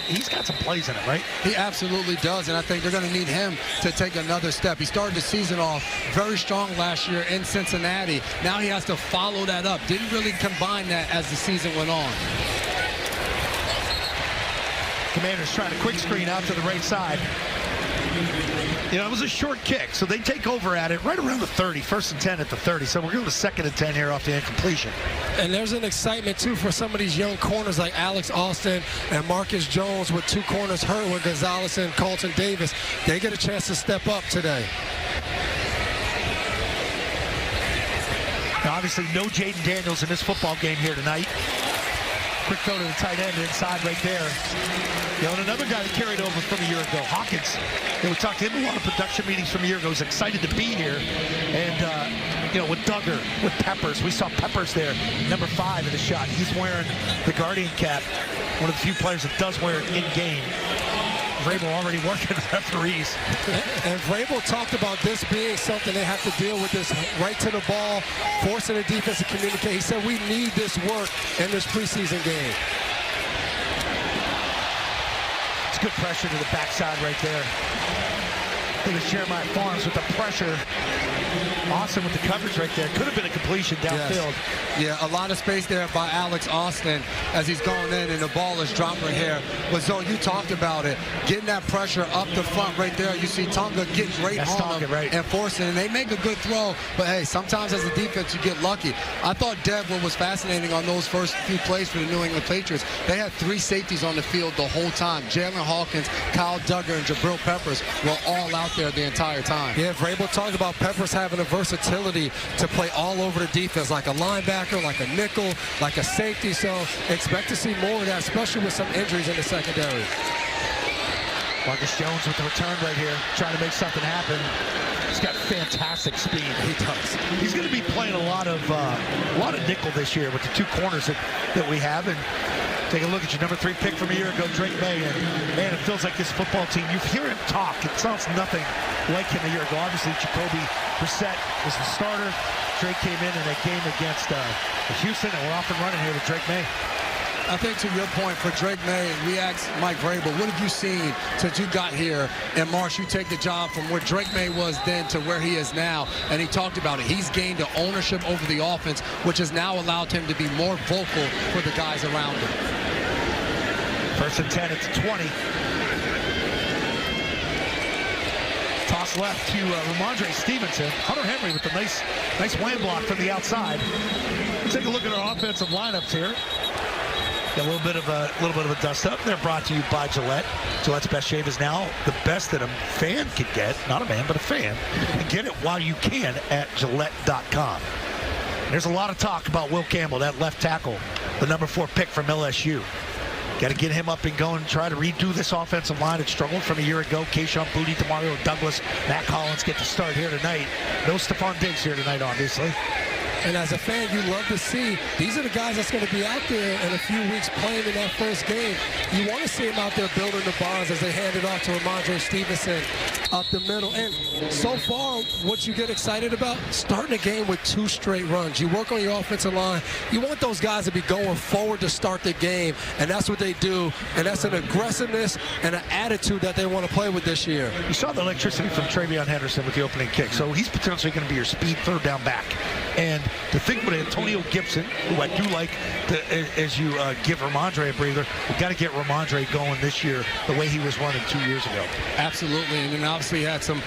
he's got some plays in it, right? He absolutely does, and I think they're going to need him to take another step. He started the season off very strong last year in Cincinnati. Now he has to follow that up. Didn't really combine that as the season went on. Commanders trying to quick screen out to the right side. You know, it was a short kick, so they take over at it right around the 30, 1st and 10 at the 30. So we're going to 2nd and 10 here off the incompletion. And there's an excitement, too, for some of these young corners like Alex Austin and Marcus Jones with 2 corners hurt with Gonzalez and Carlton Davis. They get a chance to step up today. Now, obviously, no Jaden Daniels in this football game here tonight. Quick throw to the tight end inside right there. You know, and another guy that carried over from a year ago, Hawkins. We talked to him a lot of production meetings from a year ago. He's excited to be here. And, you know, with Duggar, with Peppers. We saw Peppers there, number 5 in the shot. He's wearing the Guardian cap, one of the few players that does wear it in-game. Vrabel already working referees. And Vrabel talked about this being something they have to deal with, this right to the ball, forcing the defense to communicate. He said we need this work in this preseason game. It's good pressure to the backside right there. I think it's Jeremiah Farms with the pressure. Austin with the coverage right there. Could have been a completion downfield. Yes. Yeah, a lot of space there by Alex Austin as he's going in, and the ball is dropping here. But Zoe, you talked about it. Getting that pressure up the front right there. You see Tonga getting right on him and forcing, and they make a good throw. But, hey, sometimes as a defense you get lucky. I thought Dev, what was fascinating on those first few plays for the New England Patriots, they had 3 safeties on the field the whole time. Jalen Hawkins, Kyle Duggar, and Jabril Peppers were all out there the entire time. Yeah, Vrabel talked about Peppers having a versatility to play all over the defense, like a linebacker, like a nickel, like a safety. So expect to see more of that, especially with some injuries in the secondary. Marcus Jones with the return right here, trying to make something happen. He's got fantastic speed. He does. He's going to be playing a lot of nickel this year with the 2 corners that we have. And take a look at your number 3 pick from a year ago, Drake May. And, man, it feels like this football team, you hear him talk. It sounds nothing like him a year ago. Obviously, Jacoby Brissett was the starter. Drake came in that game against Houston, and we're off and running here with Drake May. I think to your point, for Drake May, we asked Mike Vrabel, what have you seen since you got here? And Marsh, you take the job from where Drake May was then to where he is now. And he talked about it. He's gained the ownership over the offense, which has now allowed him to be more vocal for the guys around him. 1st and 10 at the 20. Toss left to Ramondre Stevenson. Hunter Henry with the nice wham block from the outside. Let's take a look at our offensive lineups here. Got a little bit of a dust up. They're brought to you by Gillette. Gillette's Best Shave is now the best that a fan could get, not a man, but a fan. And get it while you can at Gillette.com. There's a lot of talk about Will Campbell, that left tackle, the number 4 pick from LSU. Got to get him up and going, try to redo this offensive line. It struggled from a year ago. Keyshawn Boutte, Demario Douglas, Matt Collins get to start here tonight. No Stephon Diggs here tonight, obviously. And as a fan, you love to see these are the guys that's going to be out there in a few weeks playing in that first game. You want to see them out there building the bonds as they hand it off to Ramondre Stevenson up the middle. And so far, what you get excited about, starting a game with 2 straight runs. You work on your offensive line. You want those guys to be going forward to start the game, and that's what they do. And that's an aggressiveness and an attitude that they want to play with this year. You saw the electricity from Travion Henderson with the opening kick. So he's potentially going to be your speed 3rd down back. And to think with Antonio Gibson, who I do like, as you give Ramondre a breather, we've got to get Ramondre going this year the way he was running 2 years ago. Absolutely, and then obviously he had some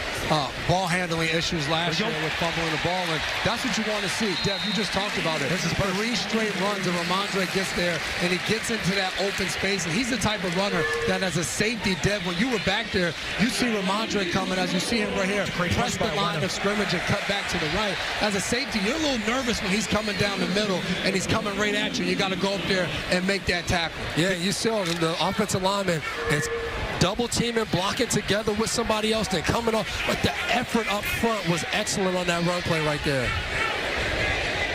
ball handling issues last year with fumbling the ball, and that's what you want to see. Dev, you just talked about it. This is 3 straight runs, and Ramondre gets there, and he gets into that open space, and he's the type of runner that as a safety, Dev, when you were back there, you see Ramondre coming, as you see him right here, press the line of scrimmage and cut back to the right. As a safety, you're a little nervous when he's coming down the middle, and he's coming right at you. You got to go up there and make that tackle. Yeah, you saw the offensive lineman. It's double teaming, blocking together with somebody else, then coming off. But the effort up front was excellent on that run play right there.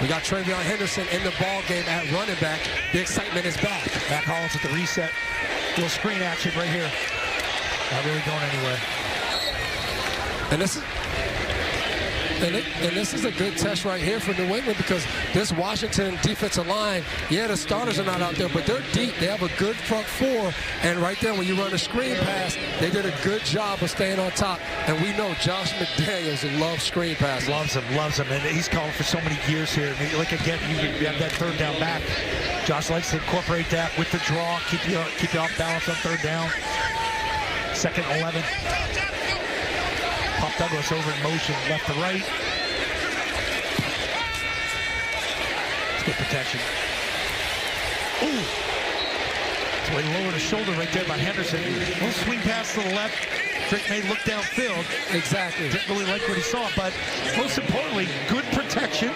We got Travion Henderson in the ball game at running back. The excitement is back. Matt Collins at the reset. Little screen action right here. Not really going anywhere. And this is And this is a good test right here for New England because this Washington defensive line, yeah, the starters are not out there, but they're deep. They have a good front four. And right there, when you run a screen pass, they did a good job of staying on top. And we know Josh McDaniels loves screen passes. Loves him. And he's calling for so many years here. And like, again, you have that third down back. Josh likes to incorporate that with the draw, keep you off balance on third down. Second 11. Pop Douglas over in motion, left to right. It's good protection. Ooh. So he lowered his shoulder right there by Henderson. Little swing pass to the left. Drake May looked downfield. Exactly. Didn't really like what he saw, but most importantly, good protection.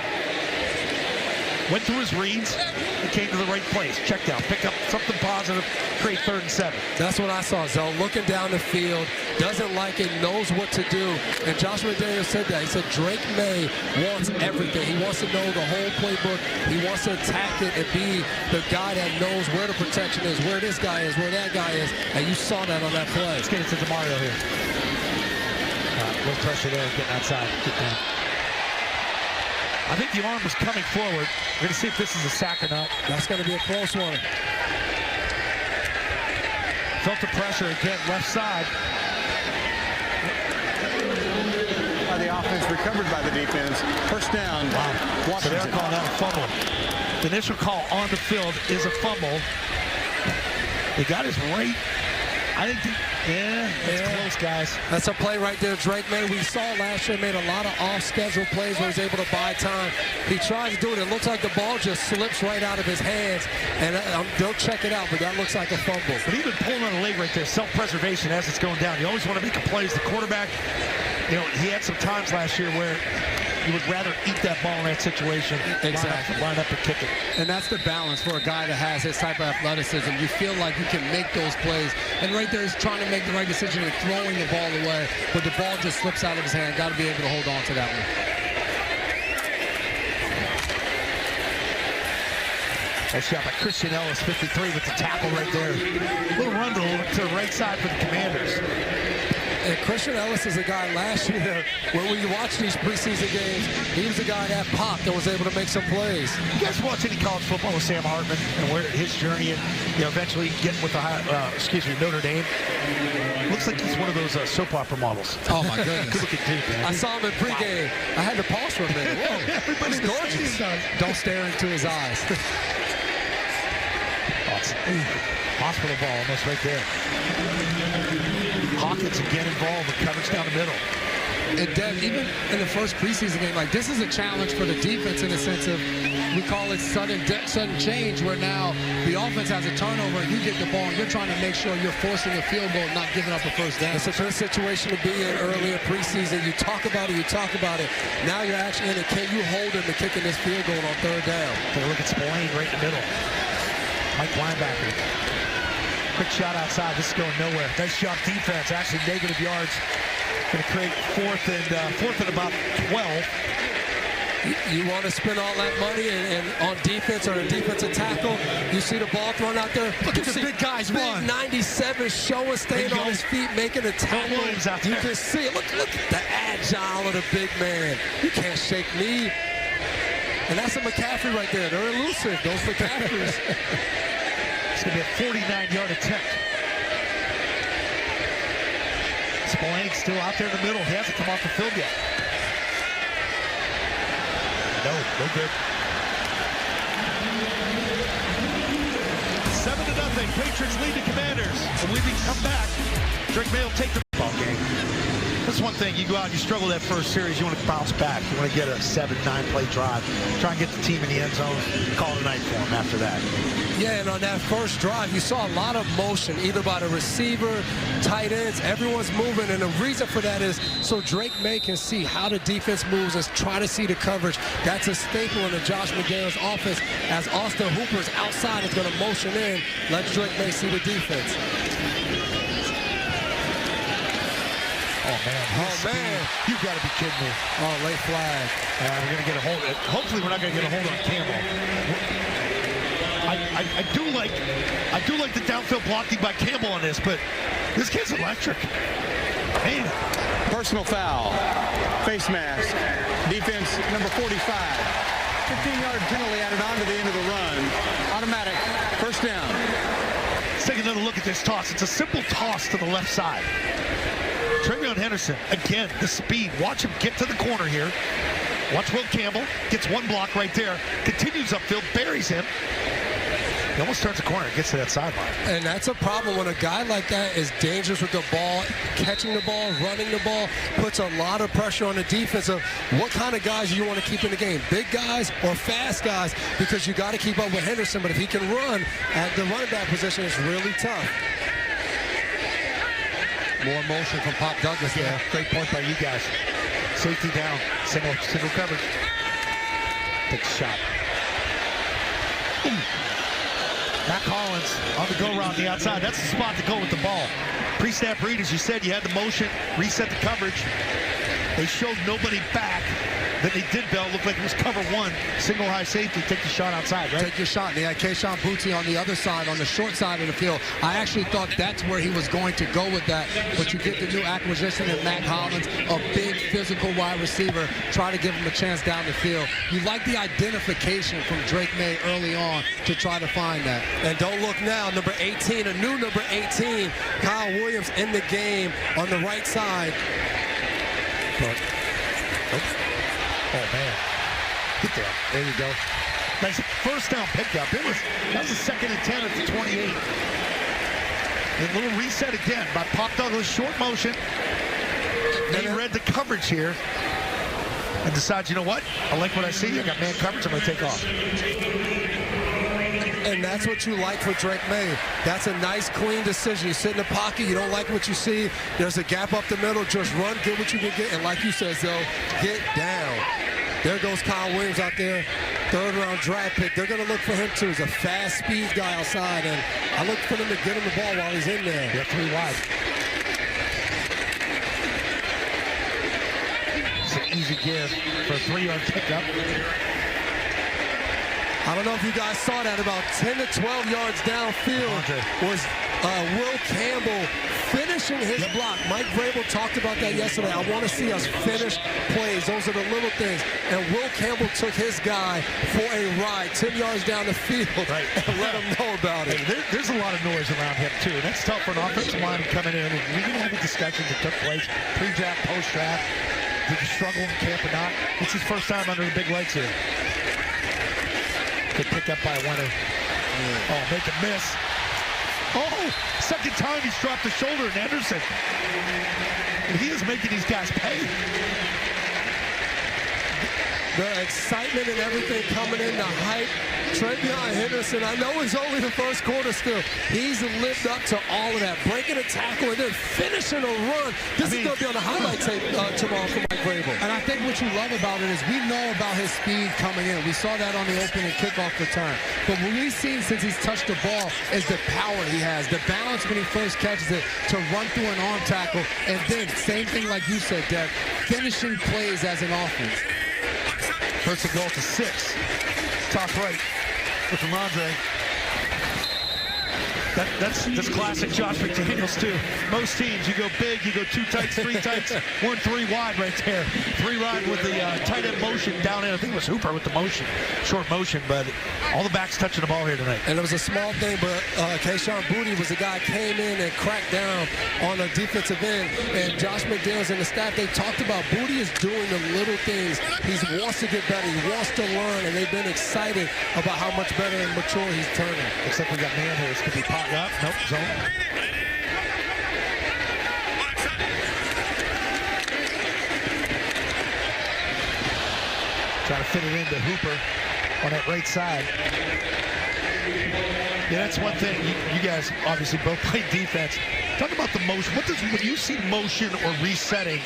Went through his reads and came to the right place. Checked out, pick up something positive, create 3rd and 7. That's what I saw, Zoe. Looking down the field, doesn't like it, knows what to do. And Josh McDaniels said that. He said Drake May wants everything. He wants to know the whole playbook. He wants to attack it and be the guy that knows where the protection is, where this guy is, where that guy is. And you saw that on that play. Let's get it to DeMario here. A little pressure there, getting outside. Get down. I think the arm was coming forward. We're going to see if this is a sack or not. That's going to be a close one. Felt the pressure again, left side. The offense recovered by the defense. First down. Wow. So they're calling out a fumble. The initial call on the field is a fumble. They got his right. I think, it's close, guys. That's a play right there, Drake May. We saw last year made a lot of off-schedule plays where he was able to buy time. He tries to do it. It looks like the ball just slips right out of his hands, and they'll check it out, but that looks like a fumble. But even pulling on the leg right there, self-preservation as it's going down. You always want to make a play as the quarterback. You know, he had some times last year where you would rather eat that ball in that situation. Exactly. Line up and kick it. And that's the balance for a guy that has his type of athleticism. You feel like you can make those plays. And right there, he's trying to make the right decision and throwing the ball away. But the ball just slips out of his hand. Got to be able to hold on to that one. Nice shot by Christian Ellis, 53 with the tackle right there. Little run to the right side for the Commanders. And Christian Ellis is a guy last year, when we watch these preseason games, he was a guy that popped and was able to make some plays. You guys watch any college football with Sam Hartman and where his journey and eventually getting with the Notre Dame? Looks like he's one of those soap opera models. Oh my goodness. Good looking dude, man. I saw him in pregame. I had to pause for a minute. Whoa, everybody's gorgeous. Don't stare into his eyes. Hospital ball almost right there. Hawkins again involved with coverage down the middle. And Dev, even in the first preseason game, like, this is a challenge for the defense in the sense of, we call it sudden change, where now the offense has a turnover, you get the ball, and you're trying to make sure you're forcing a field goal, not giving up a first down. It's a good situation to be in earlier preseason. You talk about it. Now you're actually in it. Can you hold him to kicking this field goal on third down? Take a look at Spillane right in the middle. Mike linebacker. Quick shot outside. This is going nowhere. Nice job defense. Actually negative yards. Going to create fourth and about 12. You want to spend all that money and on defense or a defensive tackle. You see the ball thrown out there. Look at the big guys run. 97 showing, staying on his feet, making a tackle. You can see it. Look at the agile of the big man. You can't shake me. And that's a McCaffrey right there. They're elusive, those McCaffreys. It's going to be a 49-yard attempt. Spillane still out there in the middle. He hasn't come off the field yet. No good. 7-0. Patriots lead the Commanders. And when we come back, Drake May will take the ball game. That's one thing. You go out and you struggle that first series. You want to bounce back. You want to get a 7-9 play drive. Try and get the team in the end zone. Call it a night for them after that. Yeah, and on that first drive, you saw a lot of motion, either by the receiver, tight ends. Everyone's moving, and the reason for that is so Drake May can see how the defense moves and try to see the coverage. That's a staple in the Josh McDaniels offense, as Austin Hooper's outside is going to motion in. Let Drake May see the defense. Oh, man. You've got to be kidding me. Oh, late flag. We're going to get a hold of it. Hopefully, we're not going to get a hold on Campbell. I do like the downfield blocking by Campbell on this, but this kid's electric. Man. Personal foul. Face mask. Defense number 45. 15-yard penalty added on to the end of the run. Automatic. First down. Let's take another look at this toss. It's a simple toss to the left side. Trevion Henderson, again, the speed. Watch him get to the corner here. Watch Will Campbell. Gets one block right there. Continues upfield. Buries him. He almost turns the corner and gets to that sideline. And that's a problem when a guy like that is dangerous with the ball, catching the ball, running the ball, puts a lot of pressure on the defense of what kind of guys you want to keep in the game, big guys or fast guys, because you got to keep up with Henderson. But if he can run at the running back position, it's really tough. More motion from Pop Douglas there. Great point by you guys. Safety down. Single coverage. Big shot. Ooh. Matt Collins on the go-round the outside. That's the spot to go with the ball. Pre-snap read, as you said, you had the motion, reset the coverage. They showed nobody back. Then they did, Bell. Looked like it was cover one. Single high safety. Take the shot outside, right? Take your shot. They had Keyshawn Booty on the other side, on the short side of the field. I actually thought that's where he was going to go with that. But you get the new acquisition in Matt Collins, a big physical wide receiver. Try to give him a chance down the field. You like the identification from Drake May early on to try to find that. And don't look now, number 18, a new number 18, Kyle Williams in the game on the right side. Oh, man. Get there. There you go. Nice first down pickup. That was a 2nd and 10 at the 28. A little reset again by Pop Douglas. Short motion. They read the coverage here and decides, you know what? I like what I see. I got man coverage. I'm going to take off. And that's what you like for Drake May. That's a nice, clean decision. You sit in the pocket. You don't like what you see. There's a gap up the middle. Just run, get what you can get. And like you said, Zoe, get down. There goes Kyle Williams out there, 3rd-round draft pick. They're going to look for him, too. He's a fast speed guy outside, and I look for them to get him the ball while he's in there. Yeah, 3 wide. It's an easy give for a 3-yard pickup. I don't know if you guys saw that. About 10 to 12 yards downfield was Will Campbell finishing his block. Mike Vrabel talked about that yesterday. I want to see us finish plays. Those are the little things. And Will Campbell took his guy for a ride 10 yards down the field and let him know about it. Hey, there's a lot of noise around him, too. And that's tough for an offensive line coming in. And we're going to have a discussion that took place pre-draft, post-draft. Did you struggle in camp or not? It's his first time under the big legs here. Good pick up by Winter. Oh, make a miss. Oh, second time he's dropped the shoulder in Anderson. And he is making these guys pay. The excitement and everything coming in, the hype. Trevion Henderson, I know it's only the first quarter still. He's lived up to all of that. Breaking a tackle and then finishing a run. This is going to be on the highlight tape tomorrow for Mike Vrabel. And I think what you love about it is we know about his speed coming in. We saw that on the opening kickoff return. But what we've seen since he's touched the ball is the power he has, the balance when he first catches it to run through an arm tackle. And then, same thing like you said, Dev, finishing plays as an offense. First and goal to 6. Top right with Ramondre. That's classic Josh McDaniels, too. Most teams, you go big, you go 2 tights, 3 tights, 1 3 wide right there. 3 wide with the tight end motion down in. I think it was Hooper with the motion, short motion, but all the backs touching the ball here tonight. And it was a small thing, but Keyshawn Booty was the guy who came in and cracked down on the defensive end. And Josh McDaniels and the staff, they talked about Booty is doing the little things. He wants to get better. He wants to learn, and they've been excited about how much better and mature he's turning. Looks like we got man here. This could be popped up. Nope, zone. Trying to fit it into Hooper on that right side. Yeah, that's one thing. You guys obviously both play defense. Talk about the motion. When you see motion or resetting,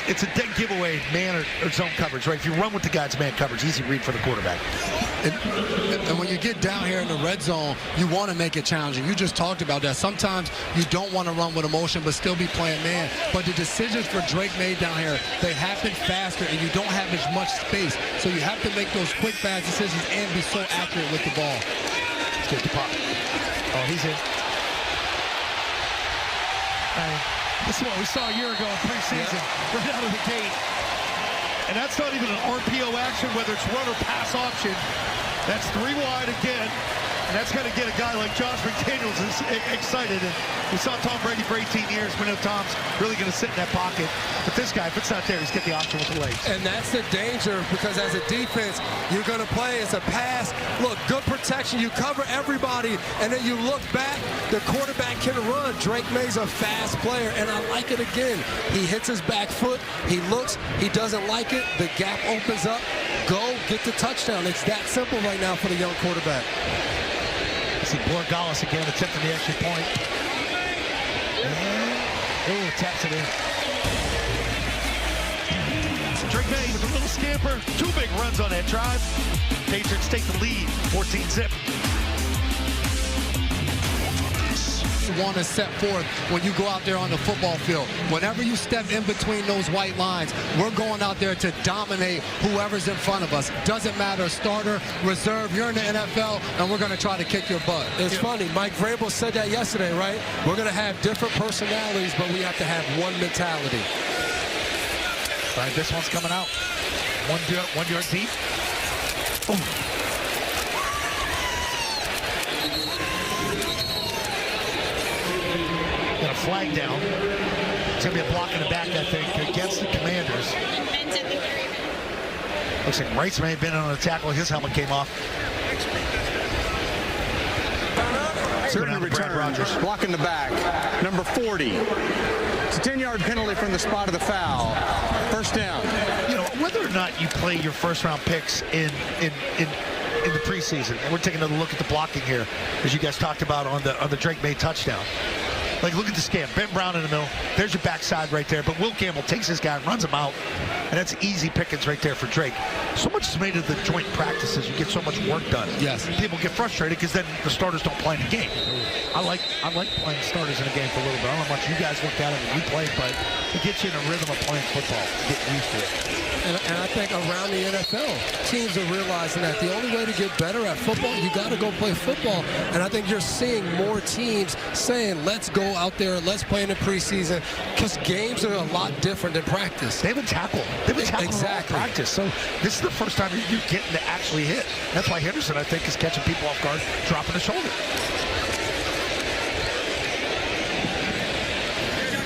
it's a dead giveaway, man or zone coverage, right? If you run with the guy's man coverage, easy read for the quarterback. And when you get down here in the red zone, you want to make it challenging. You just talked about that. Sometimes you don't want to run with emotion but still be playing man. But the decisions for Drake May down here, they happen faster and you don't have as much space. So you have to make those quick, fast decisions and be so accurate with the ball. Let's get the pop. Oh, he's in. This is what we saw a year ago in preseason, right out of the gate. And that's not even an RPO action, whether it's run or pass option. That's 3 wide again. And that's going to get a guy like Josh McDaniels excited. And we saw Tom Brady for 18 years. We know Tom's really going to sit in that pocket. But this guy, if it's not there, he's got the option with the legs. And that's the danger, because as a defense, you're going to play as a pass. Look, good protection. You cover everybody, and then you look back. The quarterback can run. Drake May's a fast player, and I like it again. He hits his back foot. He looks. He doesn't like it. The gap opens up. Go get the touchdown. It's that simple right now for the young quarterback. See Borgalis again attempting the extra point. Oh, taps it in. Drake May with a little scamper. 2 big runs on that drive. Patriots take the lead, 14-zip. Want to set forth when you go out there on the football field. Whenever you step in between those white lines, we're going out there to dominate whoever's in front of us. Doesn't matter, starter, reserve, you're in the NFL, and we're going to try to kick your butt. It's funny, Mike Vrabel said that yesterday, right? We're going to have different personalities, but we have to have one mentality. All right, this one's coming out. 1 yard deep. Ooh. Got a flag down. It's going to be a block in the back, I think, against the Commanders. Looks like Wrights may have been on a tackle. His helmet came off. Certain return, block in the back, number 40. It's a 10-yard penalty from the spot of the foul. First down. You know, whether or not you play your first-round picks in the preseason, and we're taking another look at the blocking here, as you guys talked about on the Drake May touchdown. Like, look at the scam. Ben Brown in the middle. There's your backside right there. But Will Campbell takes this guy and runs him out. And that's easy pickings right there for Drake. So much is made of the joint practices. You get so much work done. Yes. People get frustrated because then the starters don't play in the game. I like playing starters in a game for a little bit. I don't know how much you guys look at it when you play, but it gets you in a rhythm of playing football. Get used to it. And I think around the NFL, teams are realizing that the only way to get better at football, you got to go play football. And I think you're seeing more teams saying, let's go out there, let's play in the preseason, because games are a lot different than practice. They've been tackled. They've been tackled Exactly. in practice. So this is the first time you're getting to actually hit. That's why Henderson, I think, is catching people off guard, dropping the shoulder.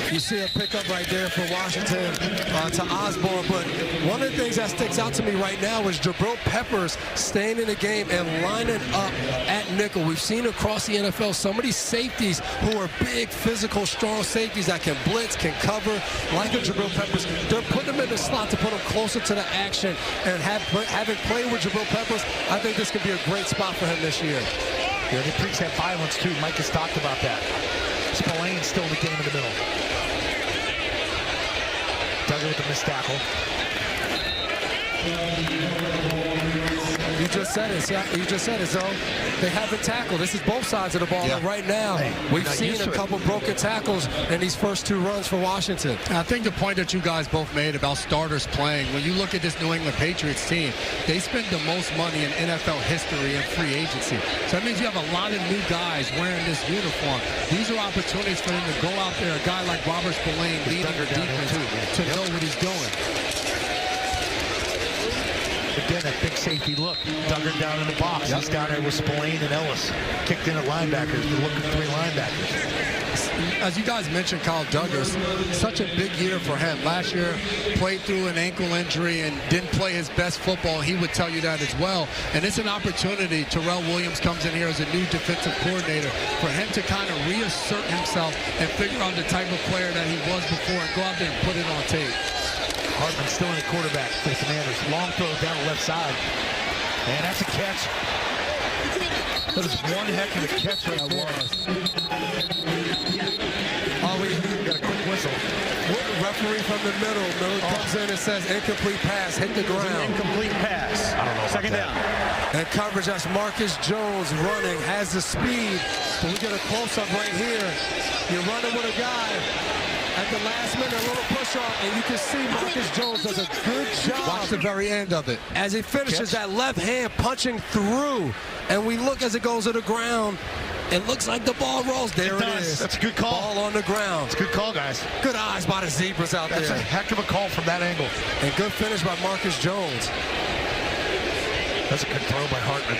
You see a pickup right there for Washington to Osborne, but one of the things that sticks out to me right now is Jabril Peppers staying in the game and lining up at nickel. We've seen across the NFL some of these safeties who are big, physical, strong safeties that can blitz, can cover, like a Jabril Peppers. They're putting him in the slot to put him closer to the action, and having played with Jabril Peppers, I think this could be a great spot for him this year. Yeah, they preach that violence, too. Mike has talked about that. Spillane still in the game in the middle. Duggar with the missed tackle. You just said it, so they haven't tackled. This is both sides of the ball. Yeah. And right now, we've seen a couple broken tackles in these first 2 runs for Washington. I think the point that you guys both made about starters playing, when you look at this New England Patriots team, they spend the most money in NFL history in free agency. So that means you have a lot of new guys wearing this uniform. These are opportunities for him to go out there, a guy like Robert Spillane leading the defense to know what he's doing. Again, that big safety look. Duggar down in the box. He's down there with Spillane and Ellis. Kicked in at linebackers. They're looking for 3 linebackers. As you guys mentioned, Kyle Duggar, such a big year for him. Last year, played through an ankle injury and didn't play his best football. He would tell you that as well. And it's an opportunity. Terrell Williams comes in here as a new defensive coordinator for him to kind of reassert himself and figure out the type of player that he was before and go out there and put it on tape. Hartman still in the quarterback for the Commanders. Long throw down the left side. And that's a catch. That is one heck of a catch right there. Oh, we got a quick whistle. Referee from the middle. Miller comes in and says incomplete pass, hit the ground. Incomplete pass. I don't know. Second down. And coverage, that's Marcus Jones running, has the speed. But we get a close-up right here. You're running with a guy. At the last minute, a little push-off, and you can see Marcus Jones does a good job. Watch the very end of it. As he finishes that left hand punching through. And we look as it goes to the ground. It looks like the ball rolls. There it is. That's a good call. Ball on the ground. It's a good call, guys. Good eyes by the Zebras out there. That's a heck of a call from that angle. And good finish by Marcus Jones. That's a good throw by Hartman.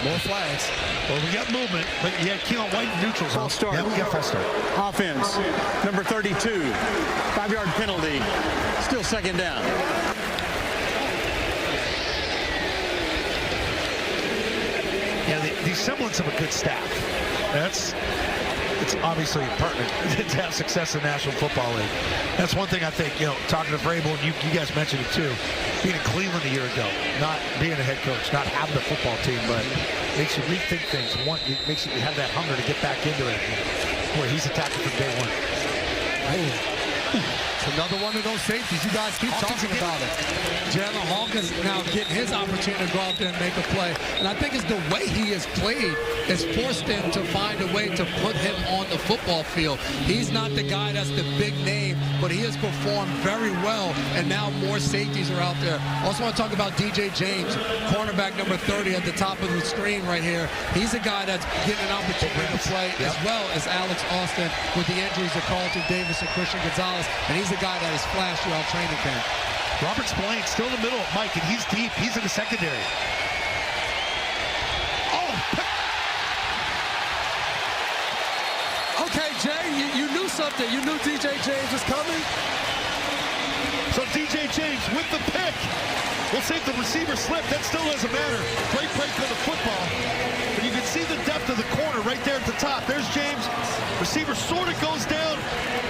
More flags. Well, we got movement, but you had Keon White in neutral zone. False start. Yeah, we got false start. Offense, number 32. 5-yard penalty. Still second down. Yeah, the semblance of a good staff. It's obviously pertinent to have success in the National Football League. That's one thing I think, talking to Vrabel, and you guys mentioned it too, being in Cleveland a year ago, not being a head coach, not having a football team, but makes you rethink things. It makes you have that hunger to get back into it. Boy, he's attacking from day one. It's another one of those safeties. You guys keep talking about it. Jalen Hawkins now getting his opportunity to go out there and make a play. And I think it's the way he has played has forced them to find a way to put him on the football field. He's not the guy that's the big name, but he has performed very well, and now more safeties are out there. Also want to talk about DJ James, cornerback number 30 at the top of the screen right here. He's a guy that's getting an opportunity to play, as well as Alex Austin with the injuries to Carlton Davis and Christian Gonzalez, and he's a guy that has flashed throughout training camp. Robert Spillane still in the middle of Mike, and he's deep. He's in the secondary. Okay, Jay, you knew something. You knew DJ James was coming. So DJ James with the pick. We'll see if the receiver slipped. That still doesn't matter. Great break for the football. But you can see the depth of the corner right there at the top. There's James. Receiver sort of goes down.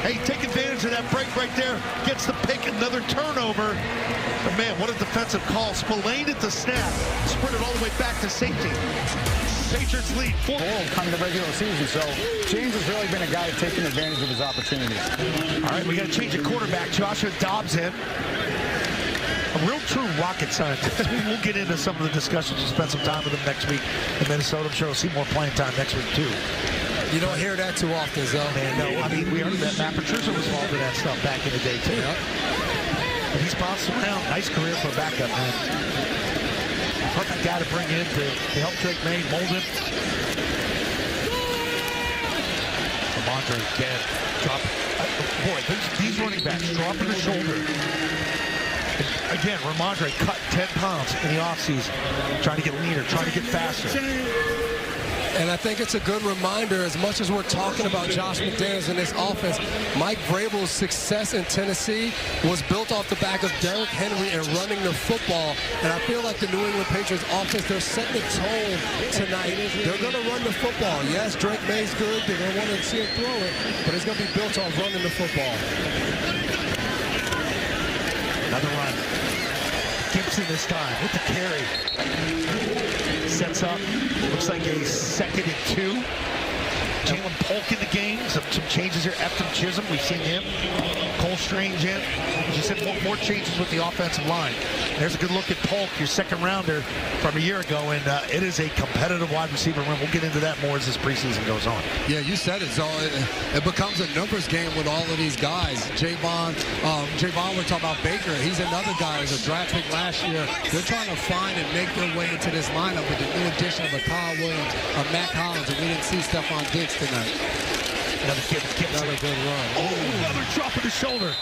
Hey, take advantage of that break right there. Gets the pick, another turnover. But man, what a defensive call. Spillane at the snap. Sprinted all the way back to safety. Patriots lead 4. Come the regular season, so James has really been a guy taking advantage of his opportunities. All right, we got to change the quarterback. Joshua Dobbs in. A real true rocket scientist. We'll get into some of the discussions. We'll spend some time with him next week in Minnesota. I'm sure we'll see more playing time next week, too. You don't hear that too often, Zoe. Man, no. I mean, we heard that Matt Patriots was involved in that stuff back in the day, too. Yep. But he's bounced around. Nice career for a backup, man. Perfect guy to bring in to help Drake May mold him. Ramondre again. Boy, these running backs dropping the shoulder. And again, Ramondre cut 10 pounds in the offseason. Trying to get leaner, trying to get faster. And I think it's a good reminder, as much as we're talking about Josh McDaniels in this offense, Mike Vrabel's success in Tennessee was built off the back of Derrick Henry and running the football. And I feel like the New England Patriots offense, they're setting the tone tonight. They're going to run the football. Yes, Drake May's good. They're going to want to see him throw it, but it's going to be built on running the football. Another run. Gibson this time with the carry. Sets up. Looks like a 2nd and 2. Jalen Polk in the game. Some changes here. Efton Chisholm, we've seen him. Cole Strange in. As you said, more changes with the offensive line. There's a good look at Polk, your second rounder from a year ago, and it is a competitive wide receiver room. We'll get into that more as this preseason goes on. Yeah, you said it, so it becomes a numbers game with all of these guys. Javon, we're talking about Baker. He's another guy who's a draft pick last year. They're trying to find and make their way into this lineup with the new addition of a Kyle Williams, of Matt Collins, and we didn't see Stephon Diggs tonight. Another kid. Another good run. Oh, another drop of the shoulder.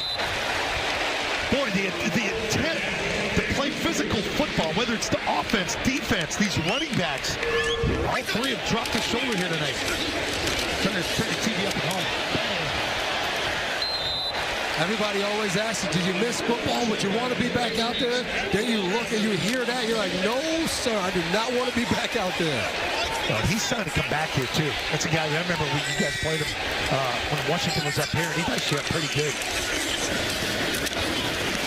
Boy, the intent to play physical football, whether it's the offense, defense, these running backs, all three have dropped the shoulder here tonight. Turn the TV up at home. Everybody always asks, did you miss football? Would you want to be back out there? Then you look and you hear that, you're like, no, sir, I do not want to be back out there. Oh, he's starting to come back here, too. That's a guy, I remember when you guys played him when Washington was up here, and he actually got pretty good.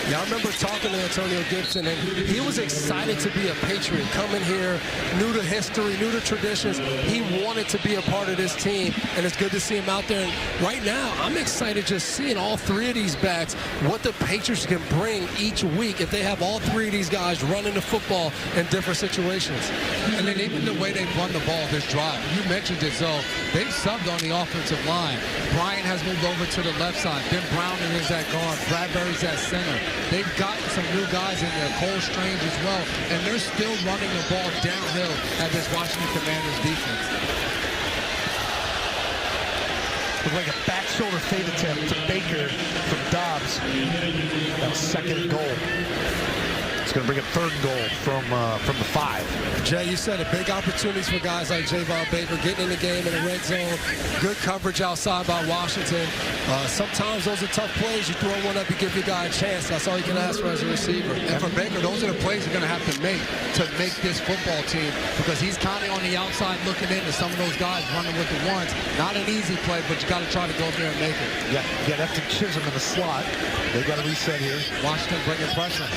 Yeah, I remember talking to Antonio Gibson, and he was excited to be a Patriot, coming here, new to history, new to traditions. He wanted to be a part of this team, and it's good to see him out there. And right now, I'm excited just seeing all three of these backs, what the Patriots can bring each week if they have all three of these guys running the football in different situations. And then even the way they run the ball this drive, you mentioned it, Zoe. They've subbed on the offensive line. Bryant has moved over to the left side. Ben Brown is at guard. Bradbury's at center. They've gotten some new guys in there, Cole Strange as well, and they're still running the ball downhill at this Washington Commanders defense. Looked like a back shoulder fade attempt to Baker from Dobbs. That was second and goal. It's going to bring a third and goal from the 5. Jay, you said it. Big opportunities for guys like Javon Baker getting in the game in the red zone. Good coverage outside by Washington. Sometimes those are tough plays. You throw one up, you give your guy a chance. That's all you can ask for as a receiver. And for Baker, those are the plays you're going to have to make this football team, because he's kind of on the outside looking in to some of those guys running with the ones. Not an easy play, but you got to try to go there and make it. Yeah, that's Chisholm in the slot. They got to reset here. Washington bringing pressure.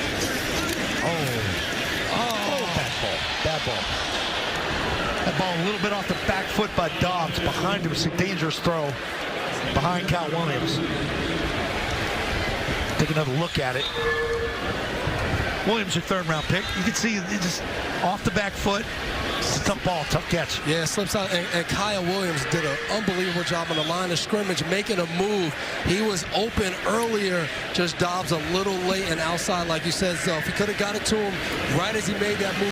Bad ball. That ball a little bit off the back foot by Dobbs. Behind him, it's a dangerous throw. Behind Cal Williams. Take another look at it. Williams, your third-round pick. You can see it just off the back foot. It's a tough ball, tough catch. Yeah, it slips out. And Kyle Williams did an unbelievable job on the line of scrimmage, making a move. He was open earlier, just Dobbs a little late and outside, like you said. So if he could have got it to him right as he made that move.